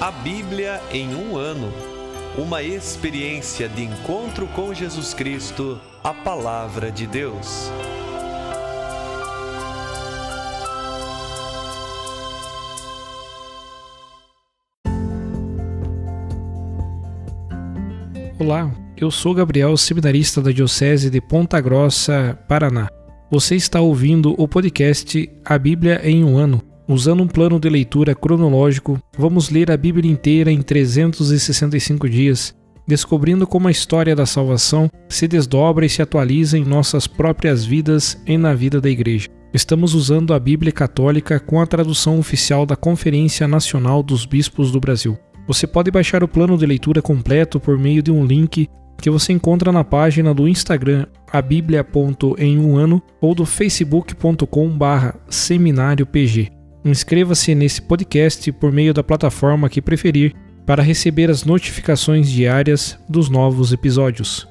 A Bíblia em um ano. Uma experiência de encontro com Jesus Cristo, a Palavra de Deus. Olá, eu sou Gabriel, seminarista da Diocese de Ponta Grossa, Paraná. Você está ouvindo o podcast A Bíblia em um ano. Usando um plano de leitura cronológico, vamos ler a Bíblia inteira em 365 dias, descobrindo como a história da salvação se desdobra e se atualiza em nossas próprias vidas e na vida da Igreja. Estamos usando a Bíblia Católica com a tradução oficial da Conferência Nacional dos Bispos do Brasil. Você pode baixar o plano de leitura completo por meio de um link que você encontra na página do Instagram abiblia.emumano ou do facebook.com/seminariopg. Inscreva-se nesse podcast por meio da plataforma que preferir para receber as notificações diárias dos novos episódios.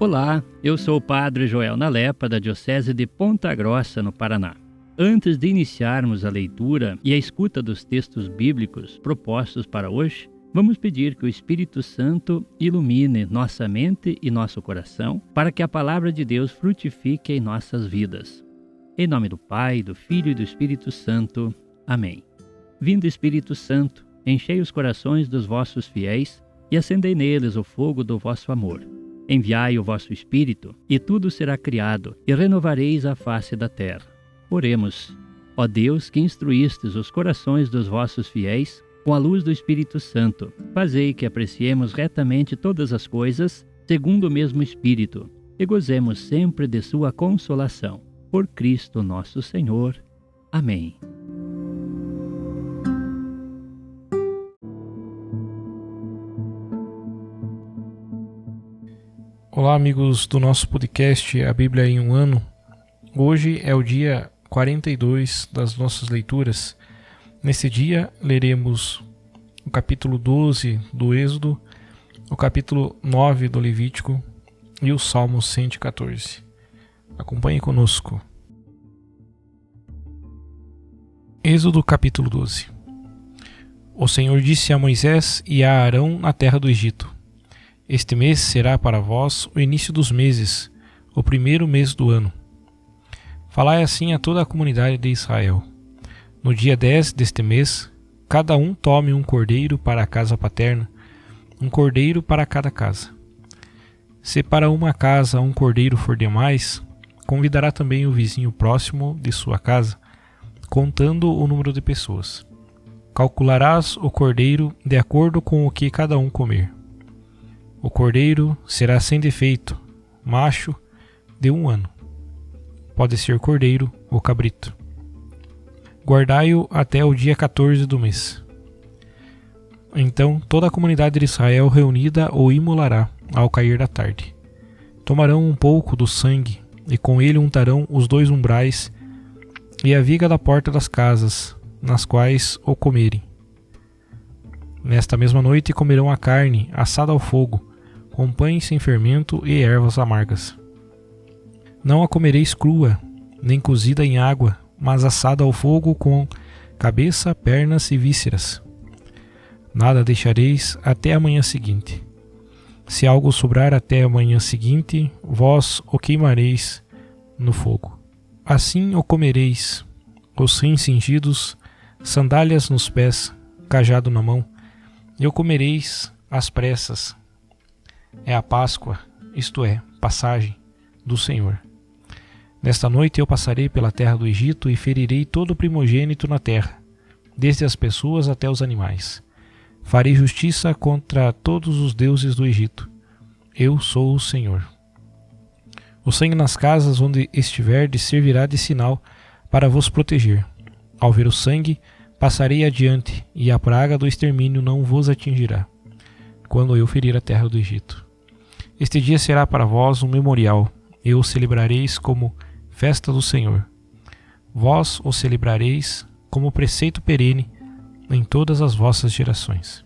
Olá, eu sou o Padre Joel Nalepa, da Diocese de Ponta Grossa, no Paraná. Antes de iniciarmos a leitura e a escuta dos textos bíblicos propostos para hoje, vamos pedir que o Espírito Santo ilumine nossa mente e nosso coração para que a palavra de Deus frutifique em nossas vidas. Em nome do Pai, do Filho e do Espírito Santo. Amém. Vindo Espírito Santo, enchei os corações dos vossos fiéis e acendei neles o fogo do vosso amor. Enviai o vosso Espírito, e tudo será criado, e renovareis a face da terra. Oremos. Ó Deus, que instruístes os corações dos vossos fiéis com a luz do Espírito Santo, fazei que apreciemos retamente todas as coisas, segundo o mesmo Espírito, e gozemos sempre de sua consolação. Por Cristo nosso Senhor. Amém. Olá, amigos do nosso podcast A Bíblia em um ano. Hoje é o dia 42 das nossas leituras. Nesse dia, leremos o capítulo 12 do Êxodo, o capítulo 9 do Levítico e o Salmo 114. Acompanhe conosco. Êxodo capítulo 12. O Senhor disse a Moisés e a Arão na terra do Egito: Este mês será para vós o início dos meses, o primeiro mês do ano. Falai assim a toda a comunidade de Israel. No dia 10 deste mês, cada um tome um cordeiro para a casa paterna, um cordeiro para cada casa. Se para uma casa um cordeiro for demais, convidará também o vizinho próximo de sua casa, contando o número de pessoas. Calcularás o cordeiro de acordo com o que cada um comer. O cordeiro será sem defeito, macho, de 1 ano. Pode ser cordeiro ou cabrito. Guardai-o até o dia 14 do mês. Então toda a comunidade de Israel reunida o imolará ao cair da tarde. Tomarão um pouco do sangue, e com ele untarão os 2 umbrais e a viga da porta das casas, nas quais o comerem. Nesta mesma noite comerão a carne assada ao fogo, com pães sem fermento e ervas amargas. Não a comereis crua, nem cozida em água, mas assada ao fogo com cabeça, pernas e vísceras. Nada deixareis até a manhã seguinte. Se algo sobrar até a manhã seguinte, vós o queimareis no fogo. Assim o comereis, os rins cingidos, sandálias nos pés, cajado na mão, e o comereis às pressas. É a Páscoa, isto é, passagem do Senhor. Nesta noite eu passarei pela terra do Egito e ferirei todo o primogênito na terra, desde as pessoas até os animais. Farei justiça contra todos os deuses do Egito. Eu sou o Senhor. O sangue nas casas onde estiverdes servirá de sinal para vos proteger. Ao ver o sangue, passarei adiante, e a praga do extermínio não vos atingirá, quando eu ferir a terra do Egito. Este dia será para vós um memorial, e o celebrareis como festa do Senhor. Vós o celebrareis como preceito perene em todas as vossas gerações.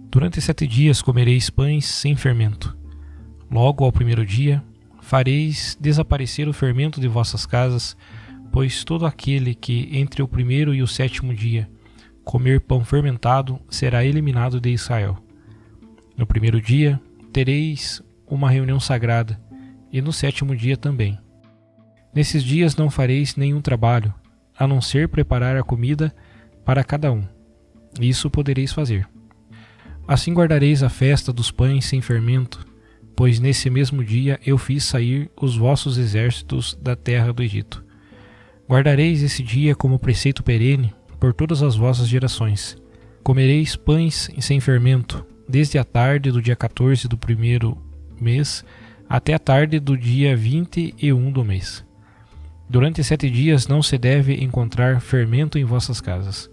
Durante 7 dias comereis pães sem fermento. Logo ao primeiro dia, fareis desaparecer o fermento de vossas casas, pois todo aquele que entre o primeiro e o 7º dia comer pão fermentado será eliminado de Israel. No primeiro dia tereis uma reunião sagrada, e no 7º dia também. Nesses dias não fareis nenhum trabalho, a não ser preparar a comida para cada um. Isso podereis fazer. Assim guardareis a festa dos pães sem fermento, pois nesse mesmo dia eu fiz sair os vossos exércitos da terra do Egito. Guardareis esse dia como preceito perene por todas as vossas gerações. Comereis pães sem fermento, desde a tarde do dia 14 do primeiro mês até a tarde do dia 21 do mês. Durante 7 dias não se deve encontrar fermento em vossas casas.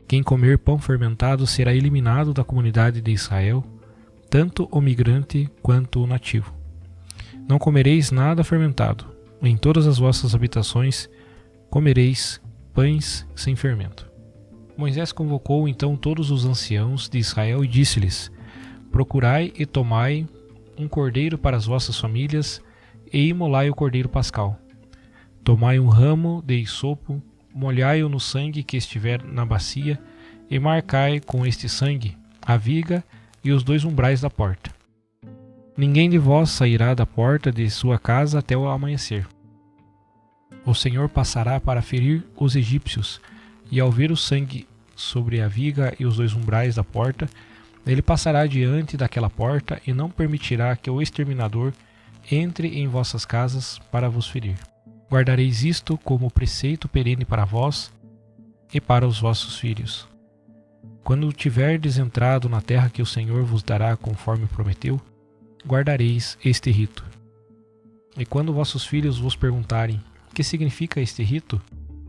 Quem comer pão fermentado será eliminado da comunidade de Israel, tanto o migrante quanto o nativo. Não comereis nada fermentado. Em todas as vossas habitações comereis pães sem fermento. Moisés convocou então todos os anciãos de Israel e disse-lhes: Procurai e tomai um cordeiro para as vossas famílias e imolai o cordeiro pascal. Tomai um ramo de hisopo, molhai-o no sangue que estiver na bacia e marcai com este sangue a viga e os 2 umbrais da porta. Ninguém de vós sairá da porta de sua casa até o amanhecer. O Senhor passará para ferir os egípcios, e ao ver o sangue sobre a viga e os 2 umbrais da porta, ele passará diante daquela porta e não permitirá que o exterminador entre em vossas casas para vos ferir. Guardareis isto como preceito perene para vós e para os vossos filhos. Quando tiverdes entrado na terra que o Senhor vos dará conforme prometeu, guardareis este rito. E quando vossos filhos vos perguntarem: que significa este rito?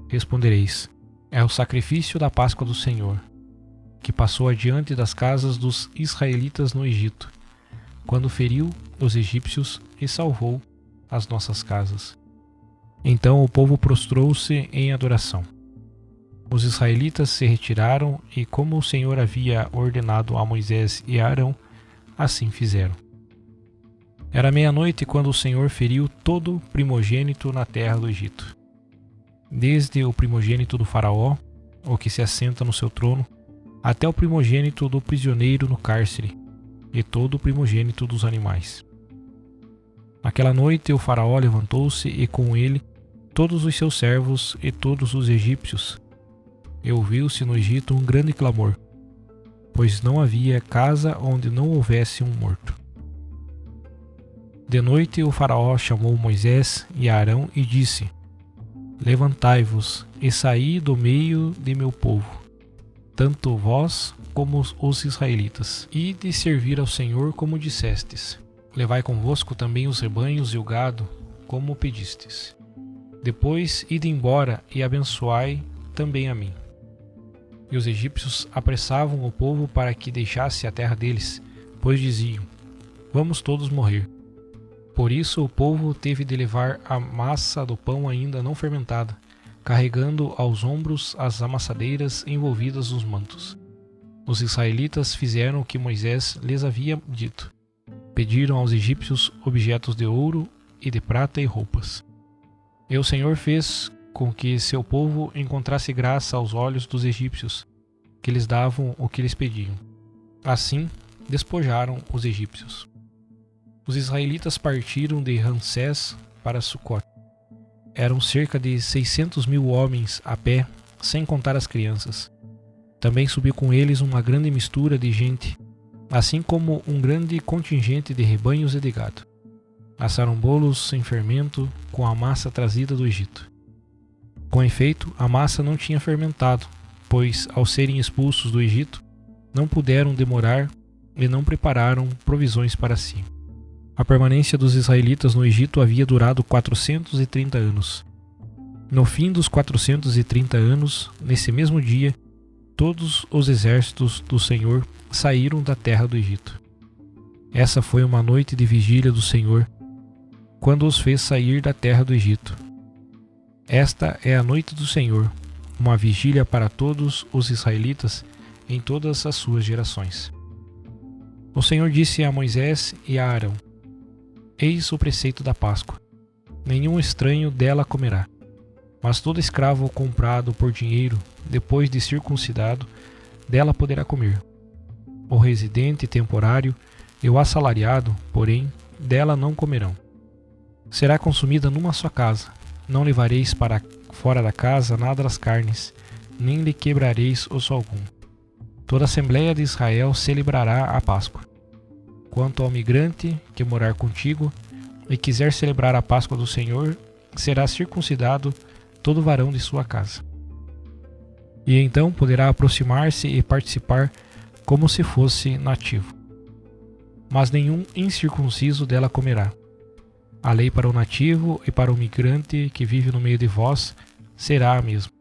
Respondereis: é o sacrifício da Páscoa do Senhor, que passou adiante das casas dos israelitas no Egito, quando feriu os egípcios e salvou as nossas casas. Então o povo prostrou-se em adoração. Os israelitas se retiraram e, como o Senhor havia ordenado a Moisés e a Arão, assim fizeram. Era meia-noite quando o Senhor feriu todo primogênito na terra do Egito, desde o primogênito do faraó, o que se assenta no seu trono, até o primogênito do prisioneiro no cárcere, e todo o primogênito dos animais. Naquela noite o faraó levantou-se e com ele todos os seus servos e todos os egípcios. E ouviu-se no Egito um grande clamor, pois não havia casa onde não houvesse um morto. De noite o faraó chamou Moisés e Arão e disse: Levantai-vos e saí do meio de meu povo, tanto vós como os israelitas, e de servir ao Senhor como dissestes. Levai convosco também os rebanhos e o gado, como pedistes. Depois ide embora e abençoai também a mim. E os egípcios apressavam o povo para que deixasse a terra deles, pois diziam: Vamos todos morrer. Por isso o povo teve de levar a massa do pão ainda não fermentada, carregando aos ombros as amassadeiras envolvidas nos mantos. Os israelitas fizeram o que Moisés lhes havia dito. Pediram aos egípcios objetos de ouro e de prata e roupas. E o Senhor fez com que seu povo encontrasse graça aos olhos dos egípcios, que lhes davam o que eles pediam. Assim, despojaram os egípcios. Os israelitas partiram de Ramsés para Sucote. Eram cerca de 600.000 homens a pé, sem contar as crianças. Também subiu com eles uma grande mistura de gente, assim como um grande contingente de rebanhos e de gado. Assaram bolos sem fermento com a massa trazida do Egito. Com efeito, a massa não tinha fermentado, pois, ao serem expulsos do Egito, não puderam demorar e não prepararam provisões para si. A permanência dos israelitas no Egito havia durado 430 anos. No fim dos 430 anos, nesse mesmo dia, todos os exércitos do Senhor saíram da terra do Egito. Essa foi uma noite de vigília do Senhor, quando os fez sair da terra do Egito. Esta é a noite do Senhor, uma vigília para todos os israelitas em todas as suas gerações. O Senhor disse a Moisés e a Arão: Eis o preceito da Páscoa. Nenhum estranho dela comerá. Mas todo escravo comprado por dinheiro, depois de circuncidado, dela poderá comer. O residente temporário e o assalariado, porém, dela não comerão. Será consumida numa só casa. Não levareis para fora da casa nada das carnes, nem lhe quebrareis osso algum. Toda a Assembleia de Israel celebrará a Páscoa. Quanto ao migrante que morar contigo e quiser celebrar a Páscoa do Senhor, será circuncidado todo varão de sua casa. E então poderá aproximar-se e participar como se fosse nativo. Mas nenhum incircunciso dela comerá. A lei para o nativo e para o migrante que vive no meio de vós será a mesma.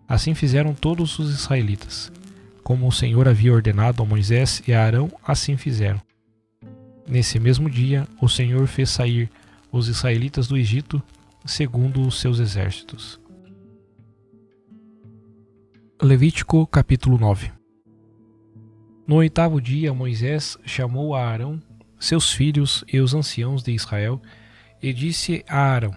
Assim fizeram todos os israelitas. Como o Senhor havia ordenado a Moisés e a Arão, assim fizeram. Nesse mesmo dia, o Senhor fez sair os israelitas do Egito, segundo os seus exércitos. Levítico capítulo 9. No 8º dia, Moisés chamou a Arão, seus filhos e os anciãos de Israel, e disse a Arão: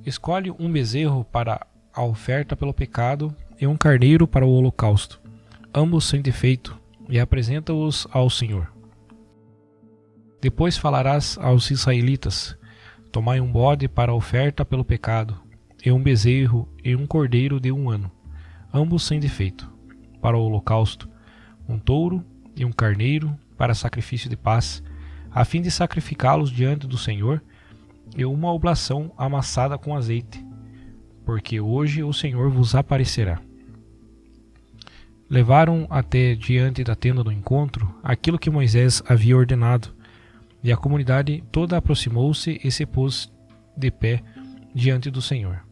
escolhe um bezerro para a oferta pelo pecado e um carneiro para o holocausto, ambos sem defeito, e apresenta-os ao Senhor. Depois falarás aos israelitas: tomai um bode para a oferta pelo pecado, e um bezerro e um cordeiro de 1 ano, ambos sem defeito, para o holocausto, um touro e um carneiro para sacrifício de paz, a fim de sacrificá-los diante do Senhor, e uma oblação amassada com azeite, porque hoje o Senhor vos aparecerá. Levaram até diante da tenda do encontro aquilo que Moisés havia ordenado, e a comunidade toda aproximou-se e se pôs de pé diante do Senhor.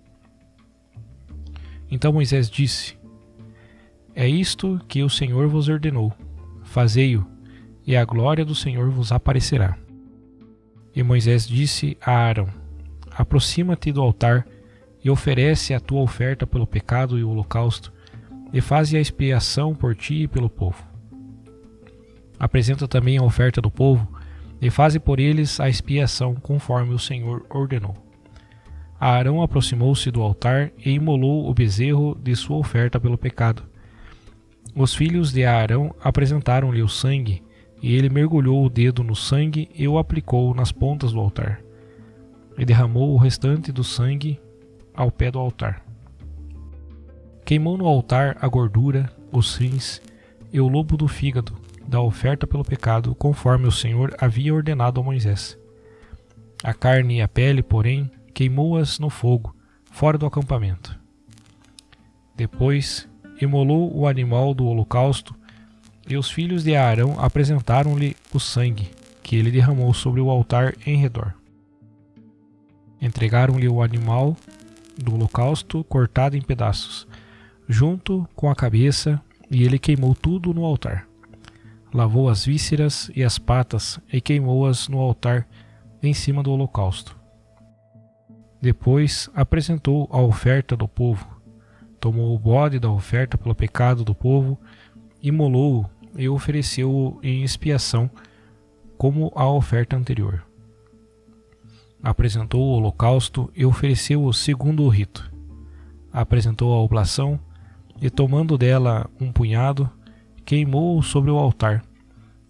Então Moisés disse: é isto que o Senhor vos ordenou, fazei-o, e a glória do Senhor vos aparecerá. E Moisés disse a Arão: aproxima-te do altar e oferece a tua oferta pelo pecado e o holocausto, e faze a expiação por ti e pelo povo. Apresenta também a oferta do povo, e faze por eles a expiação conforme o Senhor ordenou. Arão aproximou-se do altar e imolou o bezerro de sua oferta pelo pecado. Os filhos de Arão apresentaram-lhe o sangue, e ele mergulhou o dedo no sangue e o aplicou nas pontas do altar, e derramou o restante do sangue ao pé do altar. Queimou no altar a gordura, os rins e o lobo do fígado da oferta pelo pecado, conforme o Senhor havia ordenado a Moisés. A carne e a pele, porém, queimou-as no fogo, fora do acampamento. Depois, imolou o animal do holocausto, e os filhos de Arão apresentaram-lhe o sangue, que ele derramou sobre o altar em redor. Entregaram-lhe o animal do holocausto cortado em pedaços, junto com a cabeça, e ele queimou tudo no altar. Lavou as vísceras e as patas e queimou-as no altar em cima do holocausto. Depois apresentou a oferta do povo, tomou o bode da oferta pelo pecado do povo, imolou-o e ofereceu-o em expiação como a oferta anterior. Apresentou o holocausto e ofereceu-o segundo o rito. Apresentou a oblação e, tomando dela um punhado, queimou-o sobre o altar,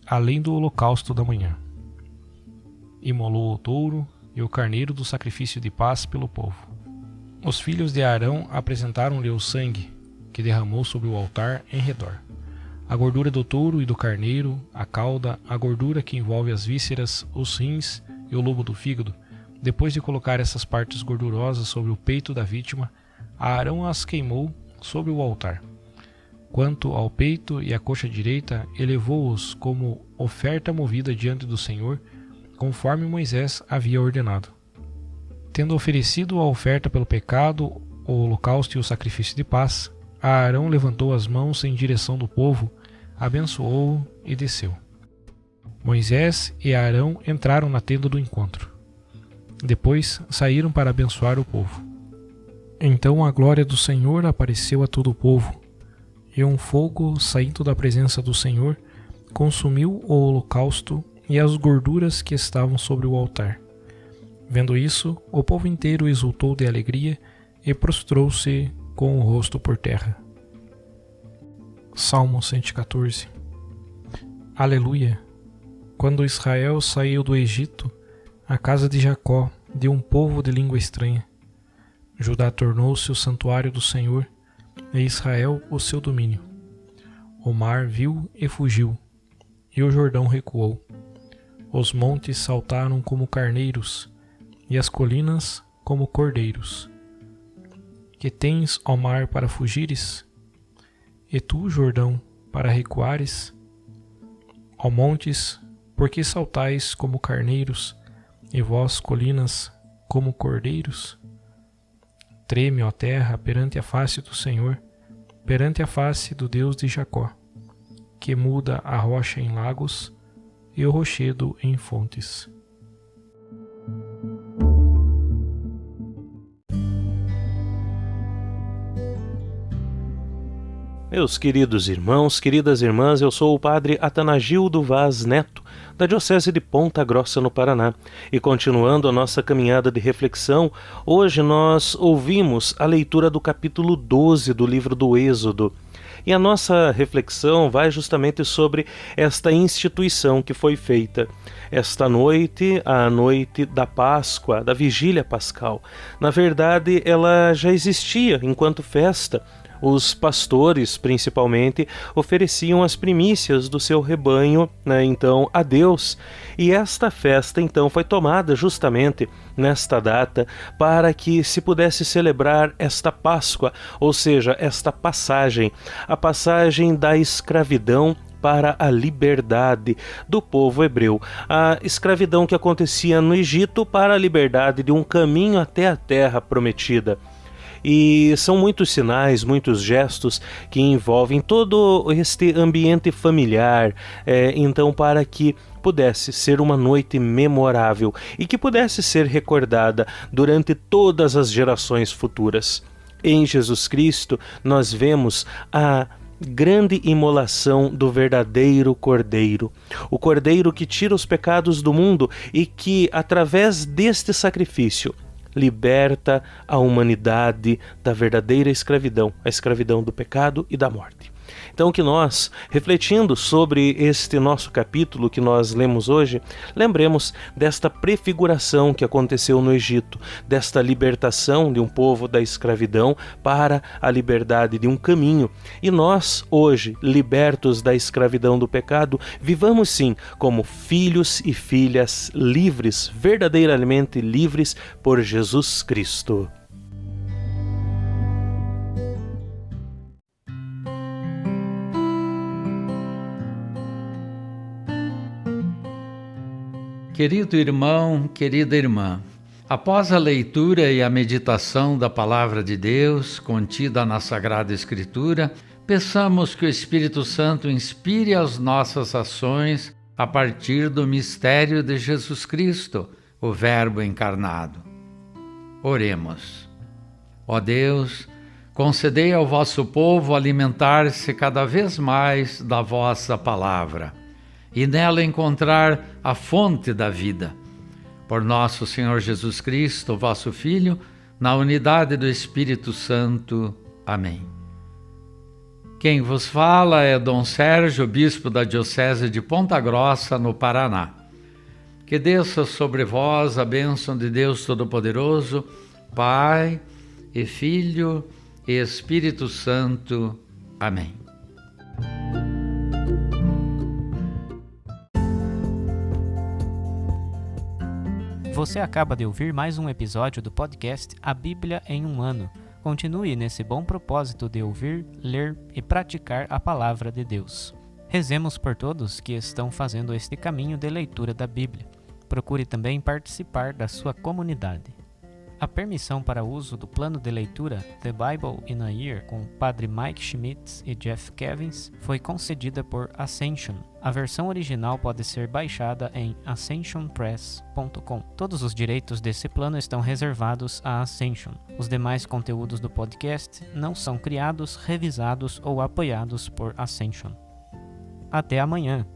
além do holocausto da manhã. Imolou o touro e o carneiro do sacrifício de paz pelo povo. Os filhos de Arão apresentaram-lhe o sangue, que derramou sobre o altar em redor. A gordura do touro e do carneiro, a cauda, a gordura que envolve as vísceras, os rins e o lobo do fígado. Depois de colocar essas partes gordurosas sobre o peito da vítima, Arão as queimou sobre o altar. Quanto ao peito e à coxa direita, elevou-os como oferta movida diante do Senhor, conforme Moisés havia ordenado. Tendo oferecido a oferta pelo pecado, o holocausto e o sacrifício de paz, Arão levantou as mãos em direção do povo, abençoou-o e desceu. Moisés e Arão entraram na tenda do encontro. Depois saíram para abençoar o povo. Então a glória do Senhor apareceu a todo o povo, e um fogo, saindo da presença do Senhor, consumiu o holocausto e as gorduras que estavam sobre o altar. Vendo isso, o povo inteiro exultou de alegria e prostrou-se com o rosto por terra. Salmo 114. Aleluia! Quando Israel saiu do Egito, a casa de Jacó, de um povo de língua estranha, Judá tornou-se o santuário do Senhor, e Israel o seu domínio. O mar viu e fugiu, e o Jordão recuou. Os montes saltaram como carneiros, e as colinas como cordeiros. Que tens, ó mar, para fugires? E tu, Jordão, para recuares? Ó montes, por que saltais como carneiros, e vós, colinas, como cordeiros? Treme, ó terra, perante a face do Senhor, perante a face do Deus de Jacó, que muda a rocha em lagos e o rochedo em fontes. Meus queridos irmãos, queridas irmãs, eu sou o Padre Atanagildo Vaz Neto, da Diocese de Ponta Grossa, no Paraná. E continuando a nossa caminhada de reflexão, hoje nós ouvimos a leitura do capítulo 12 do livro do Êxodo. E a nossa reflexão vai justamente sobre esta instituição que foi feita esta noite, a noite da Páscoa, da Vigília Pascal. Na verdade, ela já existia enquanto festa. Os pastores, principalmente, ofereciam as primícias do seu rebanho, então, a Deus. E esta festa, então, foi tomada justamente nesta data para que se pudesse celebrar esta Páscoa, ou seja, esta passagem, a passagem da escravidão para a liberdade do povo hebreu. A escravidão que acontecia no Egito para a liberdade de um caminho até a terra prometida. E são muitos sinais, muitos gestos que envolvem todo este ambiente familiar, então para que pudesse ser uma noite memorável e que pudesse ser recordada durante todas as gerações futuras. Em Jesus Cristo nós vemos a grande imolação do verdadeiro Cordeiro, o Cordeiro que tira os pecados do mundo e que, através deste sacrifício, liberta a humanidade da verdadeira escravidão, a escravidão do pecado e da morte. Então que nós, refletindo sobre este nosso capítulo que nós lemos hoje, lembremos desta prefiguração que aconteceu no Egito, desta libertação de um povo da escravidão para a liberdade de um caminho. E nós, hoje, libertos da escravidão do pecado, vivamos sim como filhos e filhas livres, verdadeiramente livres por Jesus Cristo. Querido irmão, querida irmã, após a leitura e a meditação da Palavra de Deus contida na Sagrada Escritura, peçamos que o Espírito Santo inspire as nossas ações a partir do mistério de Jesus Cristo, o Verbo encarnado. Oremos. Ó Deus, concedei ao vosso povo alimentar-se cada vez mais da vossa palavra e nela encontrar a fonte da vida. Por nosso Senhor Jesus Cristo, vosso Filho, na unidade do Espírito Santo. Amém. Quem vos fala é Dom Sérgio, bispo da Diocese de Ponta Grossa, no Paraná. Que desça sobre vós a bênção de Deus Todo-Poderoso, Pai e Filho e Espírito Santo. Amém. Você acaba de ouvir mais um episódio do podcast A Bíblia em um Ano. Continue nesse bom propósito de ouvir, ler e praticar a Palavra de Deus. Rezemos por todos que estão fazendo este caminho de leitura da Bíblia. Procure também participar da sua comunidade. A permissão para uso do plano de leitura The Bible in a Year com Padre Mike Schmitz e Jeff Kevins foi concedida por Ascension. A versão original pode ser baixada em ascensionpress.com. Todos os direitos desse plano estão reservados à Ascension. Os demais conteúdos do podcast não são criados, revisados ou apoiados por Ascension. Até amanhã!